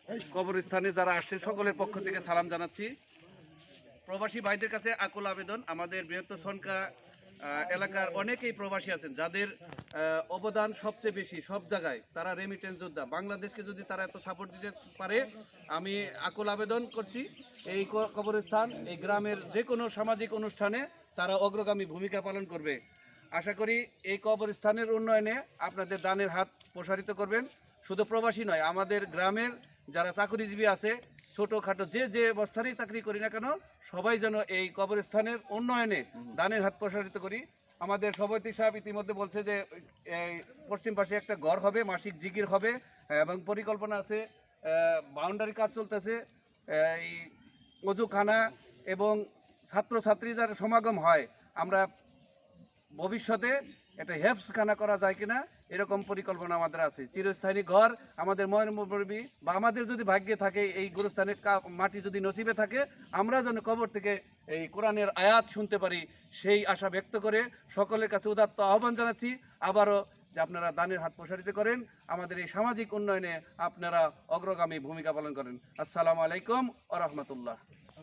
কবরস্থানে যারা আসছে সকলের পক্ষ থেকে সালাম জানাচ্ছি। প্রবাসী ভাইদের কাছে আকুল আবেদন, আমাদের বৃহত্তর সনকা এলাকার অনেকেই প্রবাসী আছেন যাদের অবদান সবচেয়ে বেশি সব জায়গায়, তারা রেমিটেন্স যোদ্ধা। বাংলাদেশকে যদি তারা এত সাপোর্ট দিতে পারে, আমি আকুল আবেদন করছি এই কবরস্থান এই গ্রামের যে কোনো সামাজিক অনুষ্ঠানে তারা অগ্রগামী ভূমিকা পালন করবে। আশা করি এই কবরস্থানের উন্নয়নে আপনাদের দানের হাত প্রসারিত করবেন। শুধু প্রবাসী নয়, আমাদের গ্রামের যারা চাকরিজীবী আছে, ছোটোখাটো যে অবস্থানেই চাকরি করি না কেন, সবাই যেন এই কবরস্থানের উন্নয়নে দানের হাত প্রসারিত করি। আমাদের সভাপতি সাহেব ইতিমধ্যে বলছে যে এই পশ্চিম পাশে একটা ঘর হবে, মাসিক জিকির হবে এবং পরিকল্পনা আছে, বাউন্ডারি কাজ চলতেছে, এই অজুখানা এবং ছাত্রছাত্রী যার সমাগম হয়, আমরা ভবিষ্যতে একটা হেফসখানা করা যায় কিনা এরকম পরিকল্পনা আমাদের আছে। চিরস্থায়ী ঘর আমাদের ময়নমরবি বা আমাদের যদি ভাগ্যে থাকে, এই গোরস্থানের মাটি যদি নসিবে থাকে, আমরা যেন কবর থেকে এই কোরআনের আয়াত শুনতে পারি, সেই আশা ব্যক্ত করে সকলের কাছে উদাত্ত আহ্বান জানাচ্ছি আবারও যে আপনারা দানের হাত প্রসারিত করেন, আমাদের এই সামাজিক উন্নয়নে আপনারা অগ্রগামী ভূমিকা পালন করেন। আসসালামু আলাইকুম ওয়া রাহমাতুল্লাহ।